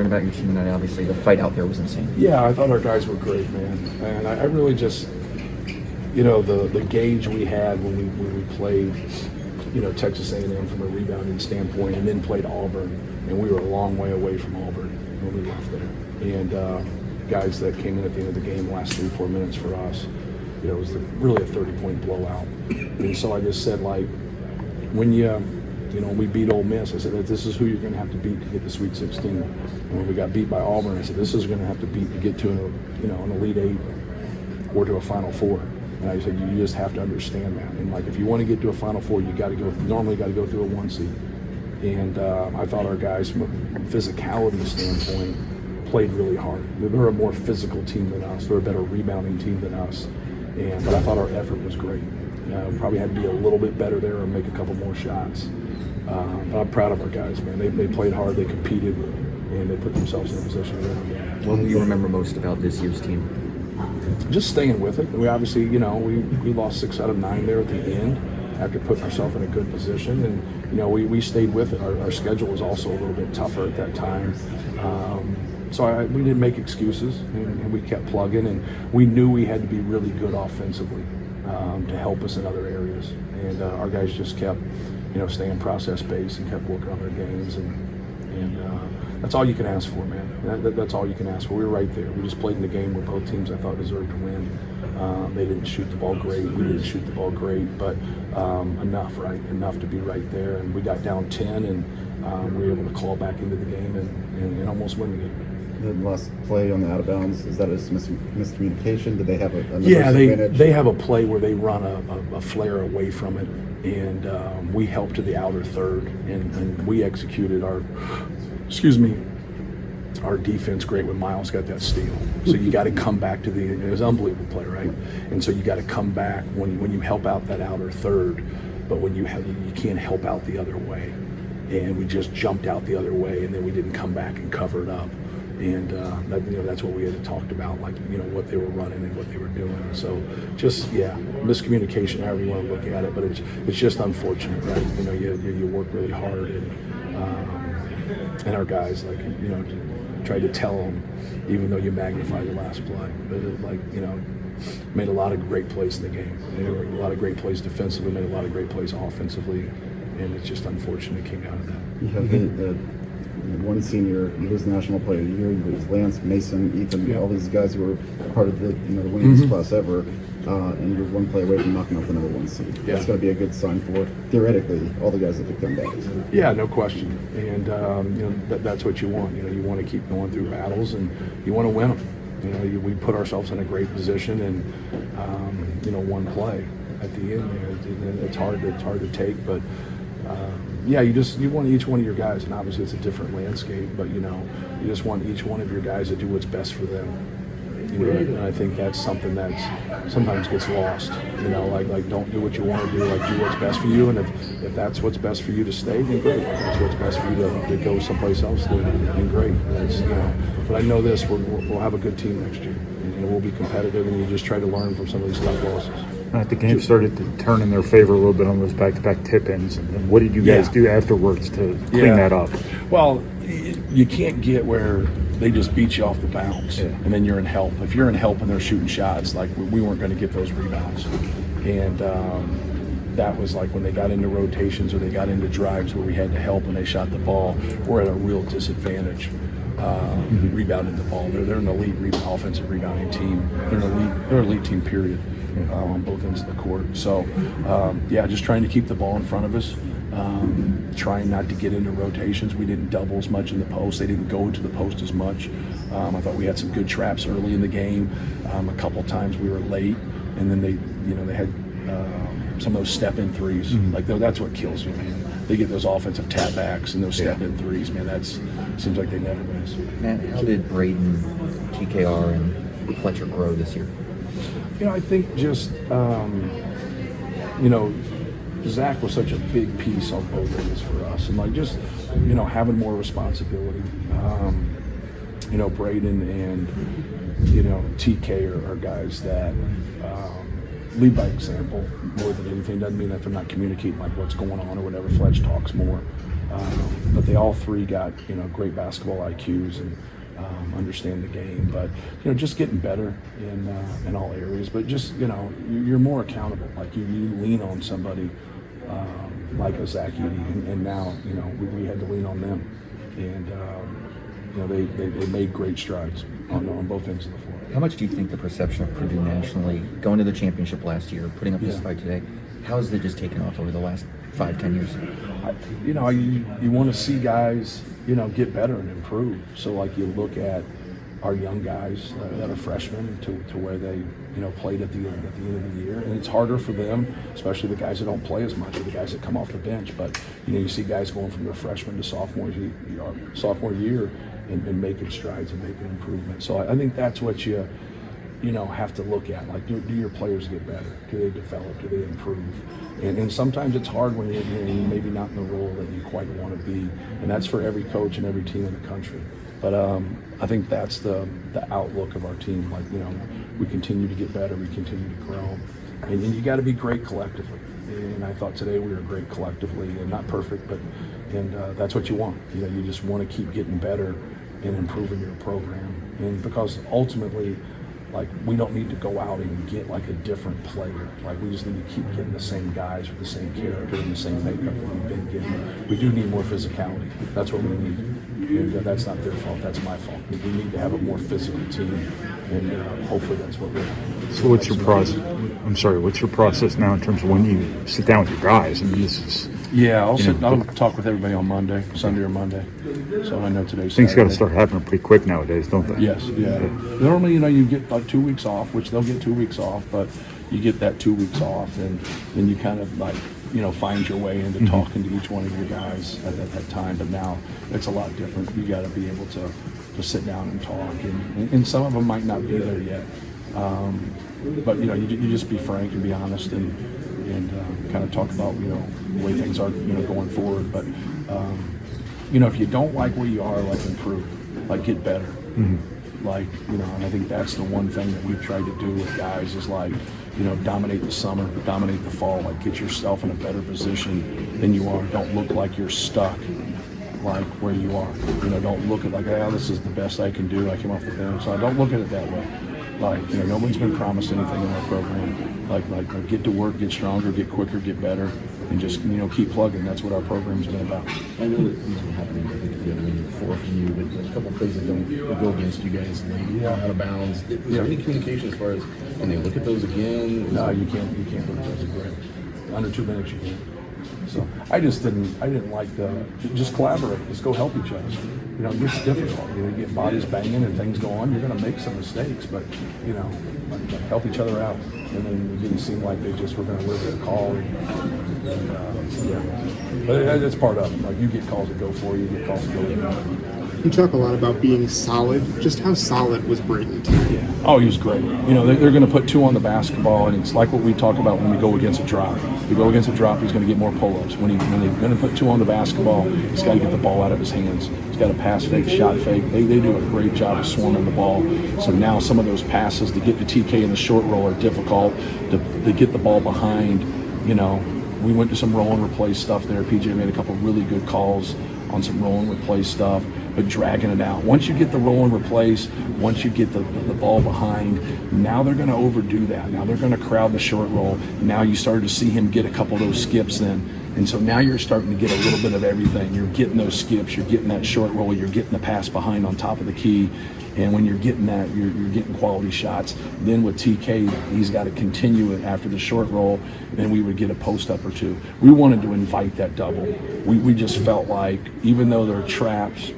about your team tonight? Obviously, the fight out there was insane. Yeah, I thought our guys were great, man. And I really just, the gauge we had when we played, Texas A&M from a rebounding standpoint, and then played Auburn, and we were a long way away from Auburn when we left there. And guys that came in at the end of the game, the last 3-4 minutes for us, it was really a 30-point blowout. And so I just said, like, when we beat Ole Miss, I said that this is who you're going to have to beat to get the Sweet 16. And when we got beat by Auburn, I said this is going to have to beat to get to an Elite Eight or to a Final Four. And I said you just have to understand that. And like if you want to get to a Final Four, you got to normally go through a 1 seed. And I thought our guys, from a physicality standpoint, played really hard. They're a more physical team than us. They're a better rebounding team than us. But I thought our effort was great. Probably had to be a little bit better there or make a couple more shots. But I'm proud of our guys, man. They played hard, they competed, and they put themselves in a position to win. What do you remember most about this year's team? Just staying with it. We obviously, we lost 6 out of 9 there at the end after putting ourselves in a good position. And, we stayed with it. Our schedule was also a little bit tougher at that time. So we didn't make excuses, and we kept plugging. And we knew we had to be really good offensively to help us in other areas. And our guys just kept, staying process-based and kept working on their games. And that's all you can ask for, man. That's all you can ask for. We were right there. We just played in the game where both teams I thought deserved to win. They didn't shoot the ball great. We didn't shoot the ball great, but enough, right? Enough to be right there. And we got down 10, and we were able to claw back into the game and almost win the game. The last play on the out of bounds, is that a miscommunication? Did they have a advantage? They have a play where they run a flare away from it, and we helped to the outer third, and we executed our defense great when Miles got that steal. So you got to come back to it was an unbelievable play, right? And so you got to come back when you help out that outer third, but when you can't help out the other way. And we just jumped out the other way, and then we didn't come back and cover it up. And that's what we had talked about, like what they were running and what they were doing. So just miscommunication, however you want to look at it, but it's just unfortunate, right? You work really hard, and our guys tried to tell them, even though you magnify the last play, but made a lot of great plays in the game. There were a lot of great plays defensively, made a lot of great plays offensively, and it's just unfortunate it came down to that. You have the one senior, he was National Player of the Year. He was Lance, Mason, Ethan, all these guys who were part of the the winningest class ever, and you're one play away from knocking out the number 1 seed. Yeah. That's going to be a good sign for theoretically all the guys that could come back. Yeah, no question. And that's what you want. You want to keep going through battles, and you want to win them. We put ourselves in a great position, and one play at the end there, it's hard to take, but. You want each one of your guys, and obviously it's a different landscape, but you just want each one of your guys to do what's best for them. And I think that's something that sometimes gets lost. Like don't do what you want to do, like do what's best for you. And if that's what's best for you to stay, then great. If that's what's best for you to go someplace else, then great. But I know this: we'll have a good team next year, and we'll be competitive. And you just try to learn from some of these tough losses. The game started to turn in their favor a little bit on those back-to-back tip-ins. And what did you guys do afterwards to clean that up? Well, you can't get where they just beat you off the bounce, and then you're in help. If you're in help and they're shooting shots, like we weren't going to get those rebounds. And that was like when they got into rotations or they got into drives where we had to help and they shot the ball, we're at a real disadvantage. Rebounding the ball. They're an elite offensive rebounding team. They're an elite team, period. On both ends of the court. So, just trying to keep the ball in front of us, trying not to get into rotations. We didn't double as much in the post. They didn't go into the post as much. I thought we had some good traps early in the game. A couple times we were late, and then they had some of those step-in threes. Like that's what kills you, man. They get those offensive tap-backs and those step-in threes, man. Seems like they never miss. Matt, how did Braden, GKR, and Fletcher grow this year? I think just, Zach was such a big piece on both ends for us. And, having more responsibility. Braden and, TK are guys that lead by example more than anything. Doesn't mean that they're not communicating, what's going on or whatever. Fletch talks more. But they all three got, great basketball IQs and understand the game. But, just getting better in all areas. But just, you're more accountable. Like you lean on somebody like a Zach Edey, and now, we had to lean on them. And, they made great strides on both ends of the floor. How much do you think the perception of Purdue nationally, going to the championship last year, putting up this fight today, how has it just taken off over the last 5-10 years? You want to see guys, get better and improve. So, like, you look at our young guys that are freshmen to where they, played at the end of the year. And it's harder for them, especially the guys that don't play as much or the guys that come off the bench. But, you see guys going from their freshman to sophomore year and making strides and making improvements. So I think that's what you have to look at. Like, do your players get better? Do they develop? Do they improve? And sometimes it's hard when you're maybe not in the role that you quite want to be. And that's for every coach and every team in the country. But I think that's the outlook of our team. Like, we continue to get better. We continue to grow. And you got to be great collectively. And I thought today we were great collectively, and not perfect, but that's what you want. You just want to keep getting better and improving your program. And because ultimately, like, we don't need to go out and get like a different player. Like, we just need to keep getting the same guys with the same character and the same makeup that we've been getting. We do need more physicality. That's what we need. And that's not their fault. That's my fault. We need to have a more physical team, and hopefully that's what we're doing. So what's your process? I'm sorry. What's your process now in terms of when you sit down with your guys? I mean, this is. Yeah, I'll talk with everybody on Sunday or Monday. So I know today's Things got to Saturday. start happening pretty quick nowadays, don't they? Yes, yeah. Normally, you get like 2 weeks off, which they'll get 2 weeks off, but you get that 2 weeks off, and then you kind of like, find your way into talking to each one of your guys at that time. But now it's a lot different. You got to be able to sit down and talk, and some of them might not be there yet. But you just be frank and be honest and kind of talk about the way things are going forward. But if you don't like where you are, like, improve, like, get better. Like, and I think that's the one thing that we've tried to do with guys is, like, dominate the summer, dominate the fall, like, get yourself in a better position than you are. Don't look like you're stuck, like, where you are. Don't look at like, this is the best I can do. I came off the bench. So I don't look at it that way. Like, nobody's been promised anything in our program. Like get to work, get stronger, get quicker, get better, and just, keep plugging. That's what our program's been about. I know that these were happening, I think, the other week before for you, but there's a couple of plays that don't go against you guys, late, out of bounds. Is there any communication as far as, can they look at those again? No, you can't look at those again. Under 2 minutes, you can't. So I didn't like just collaborate, just go help each other. It gets difficult. You get bodies banging and things go on. You're going to make some mistakes, but like help each other out. And then it didn't seem like they just were going to live their call. But that's part of it. Like, you get calls that go for you, you get calls that go against you. You talk a lot about being solid. Just how solid was Braden today? Yeah. Oh, he was great. They're going to put 2 on the basketball, and it's like what we talk about when we go against a drop. We go against a drop, he's going to get more pull-ups. When they're going to put 2 on the basketball, he's got to get the ball out of his hands. He's got to pass fake, shot fake. They do a great job of swarming the ball. So now some of those passes to get to TK in the short roll are difficult. To get the ball behind, we went to some roll and replace stuff there. PJ made a couple of really good calls on some roll and replace stuff, but dragging it out. Once you get the roll and replace, once you get the ball behind, now they're going to overdo that. Now they're going to crowd the short roll. Now you started to see him get a couple of those skips in. And so now you're starting to get a little bit of everything. You're getting those skips, you're getting that short roll, you're getting the pass behind on top of the key. And when you're getting that, you're getting quality shots. Then with TK, he's got to continue it after the short roll, then we would get a post up or 2. We wanted to invite that double. We just felt like, even though they're traps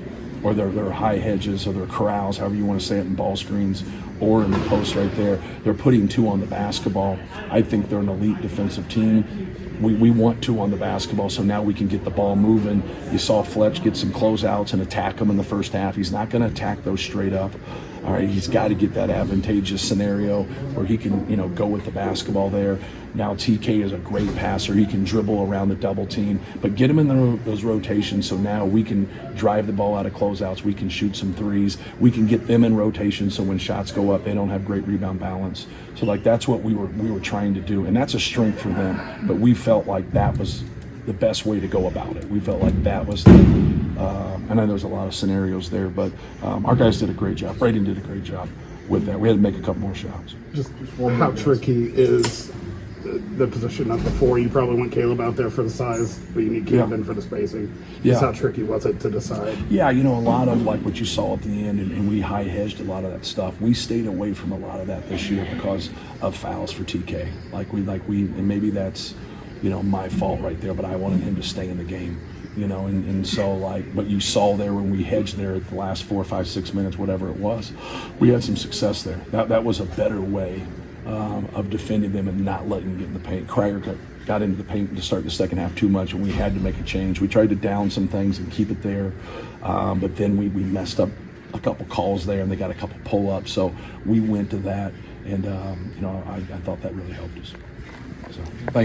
or they're high hedges or they're corrals, however you want to say it, in ball screens or in the post right there, they're putting 2 on the basketball. I think they're an elite defensive team. We want 2 on the basketball, so now we can get the ball moving. You saw Fletch get some closeouts and attack them in the first half. He's not going to attack those straight up. All right, he's got to get that advantageous scenario where he can, go with the basketball there. Now TK is a great passer. He can dribble around the double team, but get him in those rotations so now we can drive the ball out of closeouts. We can shoot some threes. We can get them in rotation so when shots go up, they don't have great rebound balance. So, like, that's what we were trying to do, and that's a strength for them. But we felt like that was the best way to go about it. We felt like that was the, I know there's a lot of scenarios there, but our guys did a great job. Braden did a great job with that. We had to make a couple more shots. Just how tricky is the position at the 4? You probably want Caleb out there for the size, but you need Caleb in for the spacing. Yeah. Just how tricky was it to decide? Yeah, a lot of like what you saw at the end, and we high hedged a lot of that stuff. We stayed away from a lot of that this year because of fouls for TK. And maybe that's, my fault right there, but I wanted him to stay in the game, and so what you saw there when we hedged there at the last 4, 5, 6 minutes, whatever it was, we had some success there. That was a better way of defending them and not letting them get in the paint. Cryer got into the paint to start the second half too much, and we had to make a change. We tried to down some things and keep it there, but then we messed up a couple calls there, and they got a couple pull-ups, so we went to that, and I thought that really helped us. So, thank